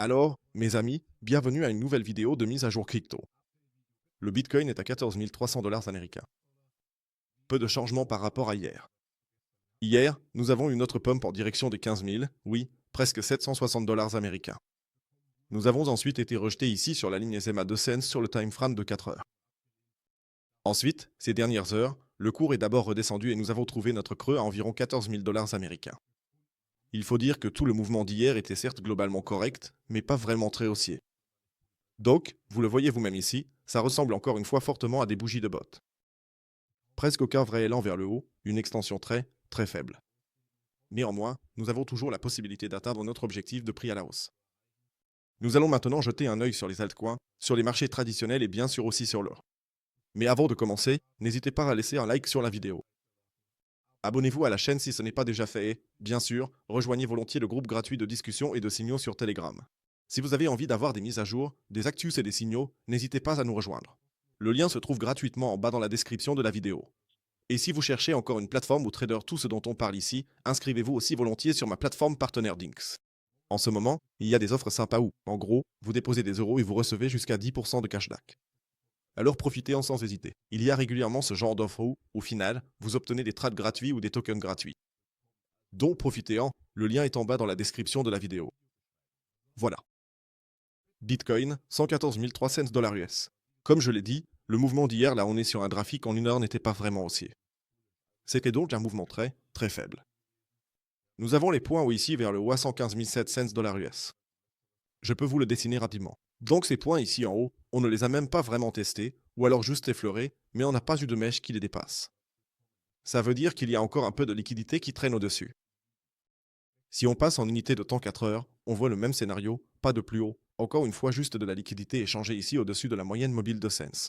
Alors, mes amis, bienvenue à une nouvelle vidéo de mise à jour crypto. Le Bitcoin est à 14 300 dollars américains. Peu de changements par rapport à hier. Hier, nous avons une autre pump en direction des 15 000, oui, presque 760 dollars américains. Nous avons ensuite été rejetés ici sur la ligne SMA 2 cents sur le time frame de 4 heures. Ensuite, ces dernières heures, le cours est d'abord redescendu et nous avons trouvé notre creux à environ 14 000 dollars américains. Il faut dire que tout le mouvement d'hier était certes globalement correct, mais pas vraiment très haussier. Donc, vous le voyez vous-même ici, ça ressemble encore une fois fortement à des bougies de botte. Presque aucun vrai élan vers le haut, une extension très, très faible. Néanmoins, nous avons toujours la possibilité d'atteindre notre objectif de prix à la hausse. Nous allons maintenant jeter un œil sur les altcoins, sur les marchés traditionnels et bien sûr aussi sur l'or. Mais avant de commencer, n'hésitez pas à laisser un like sur la vidéo. Abonnez-vous à la chaîne si ce n'est pas déjà fait et, bien sûr, rejoignez volontiers le groupe gratuit de discussion et de signaux sur Telegram. Si vous avez envie d'avoir des mises à jour, des actus et des signaux, n'hésitez pas à nous rejoindre. Le lien se trouve gratuitement en bas dans la description de la vidéo. Et si vous cherchez encore une plateforme où trader tout ce dont on parle ici, inscrivez-vous aussi volontiers sur ma plateforme partenaire Dinks. En ce moment, il y a des offres sympas où, en gros, vous déposez des euros et vous recevez jusqu'à 10% de cashback. Alors profitez-en sans hésiter. Il y a régulièrement ce genre d'offre où, au final, vous obtenez des trades gratuits ou des tokens gratuits. Donc profitez-en, le lien est en bas dans la description de la vidéo. Voilà. Bitcoin, 114 300 dollars US. Comme je l'ai dit, le mouvement d'hier, là on est sur un graphique en une heure, n'était pas vraiment haussier. C'était donc un mouvement très, très faible. Nous avons les points haut ici vers le haut à 115 700 dollars US. Je peux vous le dessiner rapidement. Donc ces points ici en haut, on ne les a même pas vraiment testés, ou alors juste effleurés, mais on n'a pas eu de mèche qui les dépasse. Ça veut dire qu'il y a encore un peu de liquidité qui traîne au-dessus. Si on passe en unité de temps 4 heures, on voit le même scénario, pas de plus haut, encore une fois juste de la liquidité échangée ici au-dessus de la moyenne mobile de Sense.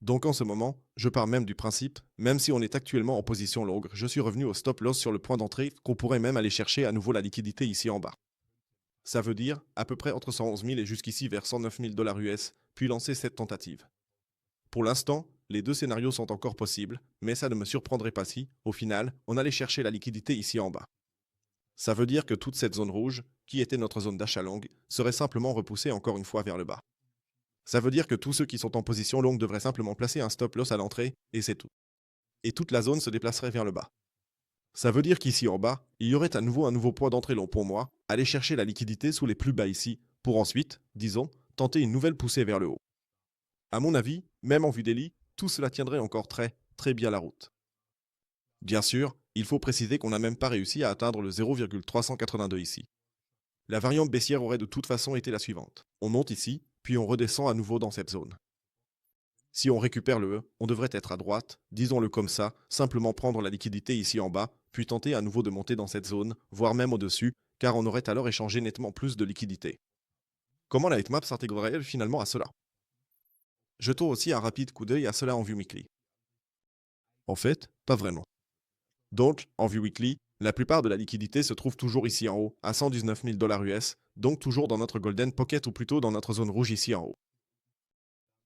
Donc en ce moment, je pars même du principe, même si on est actuellement en position longue, je suis revenu au stop loss sur le point d'entrée qu'on pourrait même aller chercher à nouveau la liquidité ici en bas. Ça veut dire à peu près entre 111 000 et jusqu'ici vers 109 000 dollars US, puis lancer cette tentative. Pour l'instant, les deux scénarios sont encore possibles, mais ça ne me surprendrait pas si, au final, on allait chercher la liquidité ici en bas. Ça veut dire que toute cette zone rouge, qui était notre zone d'achat longue, serait simplement repoussée encore une fois vers le bas. Ça veut dire que tous ceux qui sont en position longue devraient simplement placer un stop loss à l'entrée, et c'est tout. Et toute la zone se déplacerait vers le bas. Ça veut dire qu'ici en bas, il y aurait à nouveau un nouveau point d'entrée long pour moi, aller chercher la liquidité sous les plus bas ici, pour ensuite, disons, tenter une nouvelle poussée vers le haut. À mon avis, même en vue des lits, tout cela tiendrait encore très, très bien la route. Bien sûr, il faut préciser qu'on n'a même pas réussi à atteindre le 0,382 ici. La variante baissière aurait de toute façon été la suivante. On monte ici, puis on redescend à nouveau dans cette zone. Si on récupère le E, on devrait être à droite, disons-le comme ça, simplement prendre la liquidité ici en bas, puis tenter à nouveau de monter dans cette zone, voire même au-dessus, car on aurait alors échangé nettement plus de liquidité. Comment la heatmap s'intégrerait-elle finalement à cela? Jetons aussi un rapide coup d'œil à cela en vue weekly. En fait, pas vraiment. Donc, en vue weekly, la plupart de la liquidité se trouve toujours ici en haut, à 119 000 dollars US, donc toujours dans notre golden pocket ou plutôt dans notre zone rouge ici en haut.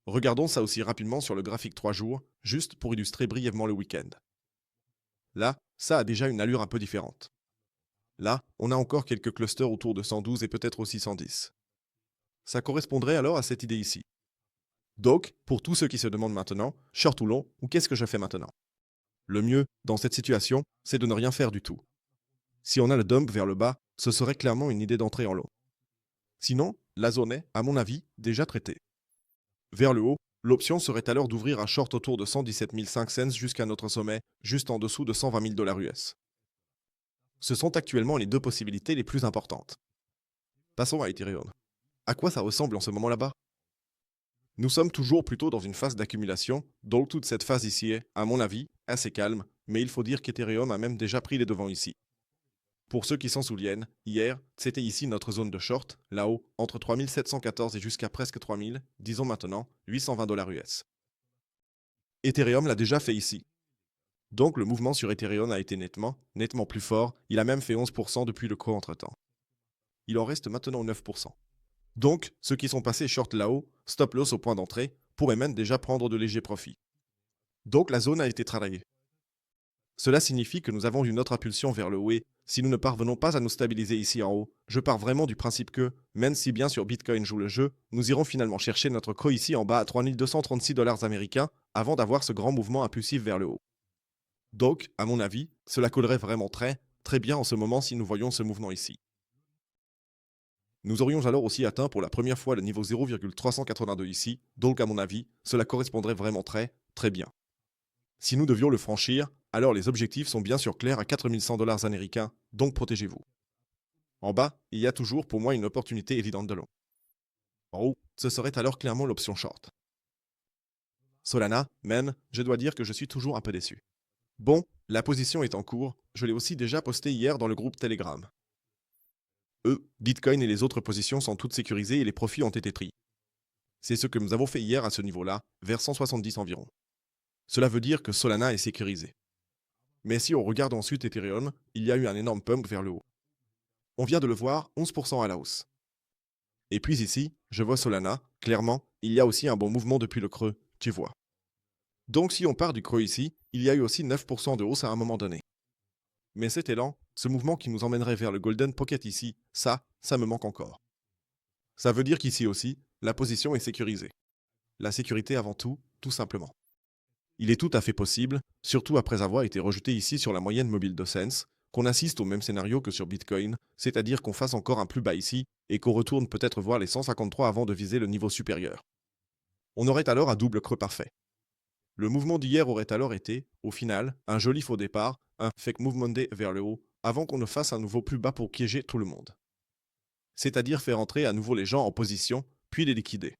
Regardons ça aussi rapidement sur le graphique 3 jours, juste pour illustrer brièvement le week-end. Là, ça a déjà une allure un peu différente. Là, on a encore quelques clusters autour de 112 et peut-être aussi 110. Ça correspondrait alors à cette idée ici. Donc, pour tous ceux qui se demandent maintenant, short ou long, ou qu'est-ce que je fais maintenant? Le mieux, dans cette situation, c'est de ne rien faire du tout. Si on a le dump vers le bas, ce serait clairement une idée d'entrée en long. Sinon, la zone est, à mon avis, déjà traitée. Vers le haut, l'option serait alors d'ouvrir un short autour de 117 500 jusqu'à notre sommet, juste en dessous de 120 000 dollars US. Ce sont actuellement les deux possibilités les plus importantes. Passons à Ethereum. À quoi ça ressemble en ce moment là-bas? Nous sommes toujours plutôt dans une phase d'accumulation, donc toute cette phase ici est, à mon avis, assez calme, mais il faut dire qu'Ethereum a même déjà pris les devants ici. Pour ceux qui s'en souviennent, hier, c'était ici notre zone de short, là-haut, entre 3714 et jusqu'à presque 3000, disons maintenant 820 dollars US. Ethereum l'a déjà fait ici. Donc le mouvement sur Ethereum a été nettement plus fort, il a même fait 11% depuis le creux entre-temps. Il en reste maintenant 9%. Donc, ceux qui sont passés short là-haut, stop loss au point d'entrée, pourraient même déjà prendre de légers profits. Donc la zone a été travaillée. Cela signifie que nous avons une autre impulsion vers le haut et, Si nous ne parvenons pas à nous stabiliser ici en haut, je pars vraiment du principe que, même si bien sûr Bitcoin joue le jeu, nous irons finalement chercher notre creux ici en bas à 3236 dollars américains avant d'avoir ce grand mouvement impulsif vers le haut. Donc, à mon avis, cela collerait vraiment très bien en ce moment si nous voyons ce mouvement ici. Nous aurions alors aussi atteint pour la première fois le niveau 0,382 ici, donc à mon avis, cela correspondrait vraiment très bien. Si nous devions le franchir, alors les objectifs sont bien sûr clairs à 4100 dollars américains, donc protégez-vous. En bas, il y a toujours pour moi une opportunité évidente de long. En haut, ce serait alors clairement l'option short. Solana, même, je dois dire que je suis toujours un peu déçu. Bon, la position est en cours, je l'ai aussi déjà posté hier dans le groupe Telegram. Bitcoin et les autres positions sont toutes sécurisées et les profits ont été pris. C'est ce que nous avons fait hier à ce niveau-là, vers 170 environ. Cela veut dire que Solana est sécurisé. Mais si on regarde ensuite Ethereum, il y a eu un énorme pump vers le haut. On vient de le voir, 11% à la hausse. Et puis ici, je vois Solana, clairement, il y a aussi un bon mouvement depuis le creux, tu vois. Donc si on part du creux ici, il y a eu aussi 9% de hausse à un moment donné. Mais cet élan, ce mouvement qui nous emmènerait vers le Golden Pocket ici, ça me manque encore. Ça veut dire qu'ici aussi, la position est sécurisée. La sécurité avant tout simplement. Il est tout à fait possible, surtout après avoir été rejeté ici sur la moyenne mobile de Sense, qu'on assiste au même scénario que sur Bitcoin, c'est-à-dire qu'on fasse encore un plus bas ici et qu'on retourne peut-être voir les 153 avant de viser le niveau supérieur. On aurait alors un double creux parfait. Le mouvement d'hier aurait alors été, au final, un joli faux départ, un fake move Monday vers le haut, avant qu'on ne fasse un nouveau plus bas pour piéger tout le monde. C'est-à-dire faire entrer à nouveau les gens en position, puis les liquider.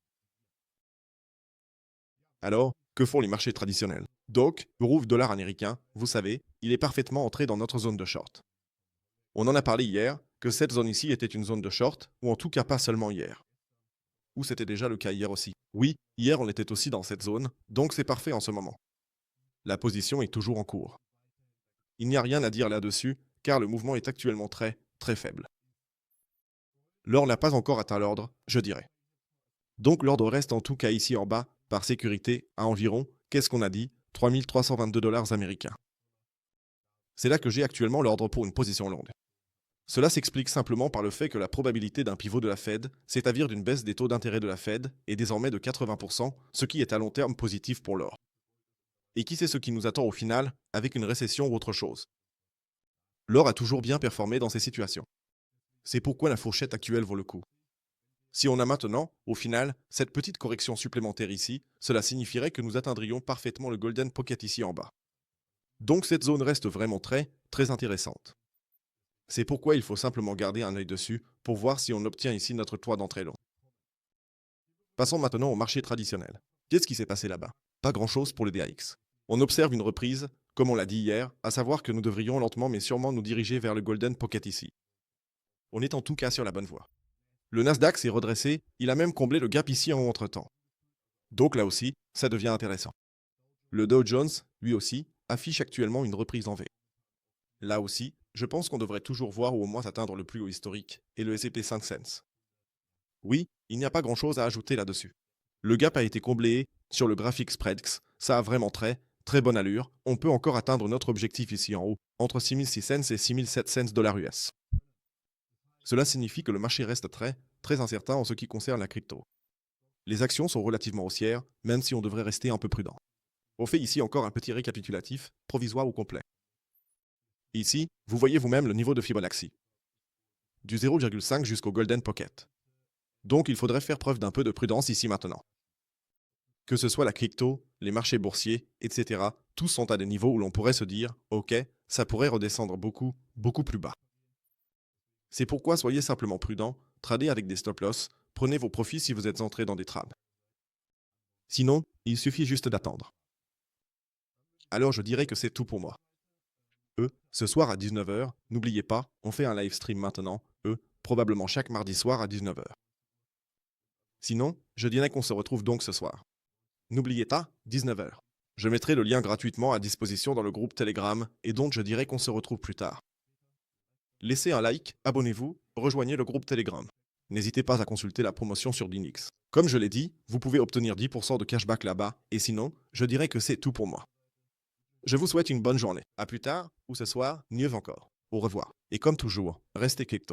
Alors, que font les marchés traditionnels? Donc, euro dollar américain, vous savez, il est parfaitement entré dans notre zone de short. On en a parlé hier, que cette zone ici était une zone de short, ou en tout cas pas seulement hier. Ou c'était déjà le cas hier aussi. Oui, hier on était aussi dans cette zone, donc c'est parfait en ce moment. La position est toujours en cours. Il n'y a rien à dire là-dessus, car le mouvement est actuellement très faible. L'or n'a pas encore atteint l'ordre, je dirais. Donc l'ordre reste en tout cas ici en bas, par sécurité, à environ, qu'est-ce qu'on a dit, 3322 dollars américains. C'est là que j'ai actuellement l'ordre pour une position longue. Cela s'explique simplement par le fait que la probabilité d'un pivot de la Fed, c'est-à-dire d'une baisse des taux d'intérêt de la Fed, est désormais de 80%, ce qui est à long terme positif pour l'or. Et qui sait ce qui nous attend au final, avec une récession ou autre chose? L'or a toujours bien performé dans ces situations. C'est pourquoi la fourchette actuelle vaut le coup. Si on a maintenant, au final, cette petite correction supplémentaire ici, cela signifierait que nous atteindrions parfaitement le Golden Pocket ici en bas. Donc cette zone reste vraiment très intéressante. C'est pourquoi il faut simplement garder un œil dessus pour voir si on obtient ici notre toit d'entrée long. Passons maintenant au marché traditionnel. Qu'est-ce qui s'est passé là-bas? Pas grand-chose pour le DAX. On observe une reprise, comme on l'a dit hier, à savoir que nous devrions lentement mais sûrement nous diriger vers le Golden Pocket ici. On est en tout cas sur la bonne voie. Le Nasdaq s'est redressé, il a même comblé le gap ici en haut entre-temps. Donc là aussi, ça devient intéressant. Le Dow Jones, lui aussi, affiche actuellement une reprise en V. Là aussi, je pense qu'on devrait toujours voir ou au moins atteindre le plus haut historique, et le S&P 500. Oui, il n'y a pas grand-chose à ajouter là-dessus. Le gap a été comblé sur le graphique Spreads, ça a vraiment très bonne allure, on peut encore atteindre notre objectif ici en haut, entre 6600 et 6700 dollars US. Cela signifie que le marché reste très incertain en ce qui concerne la crypto. Les actions sont relativement haussières, même si on devrait rester un peu prudent. On fait ici encore un petit récapitulatif, provisoire ou complet. Ici, vous voyez vous-même le niveau de Fibonacci. Du 0,5 jusqu'au Golden Pocket. Donc il faudrait faire preuve d'un peu de prudence ici maintenant. Que ce soit la crypto, les marchés boursiers, etc., tous sont à des niveaux où l'on pourrait se dire « Ok, ça pourrait redescendre beaucoup plus bas ». C'est pourquoi soyez simplement prudent, tradez avec des stop-loss, prenez vos profits si vous êtes entré dans des trades. Sinon, il suffit juste d'attendre. Alors je dirais que c'est tout pour moi. Ce soir à 19h, n'oubliez pas, on fait un live stream maintenant, probablement chaque mardi soir à 19h. Sinon, je dirais qu'on se retrouve donc ce soir. N'oubliez pas, 19h. Je mettrai le lien gratuitement à disposition dans le groupe Telegram et donc je dirais qu'on se retrouve plus tard. Laissez un like, abonnez-vous, rejoignez le groupe Telegram. N'hésitez pas à consulter la promotion sur Dinix. Comme je l'ai dit, vous pouvez obtenir 10% de cashback là-bas et sinon, je dirais que c'est tout pour moi. Je vous souhaite une bonne journée. À plus tard, ou ce soir, mieux encore. Au revoir. Et comme toujours, restez crypto.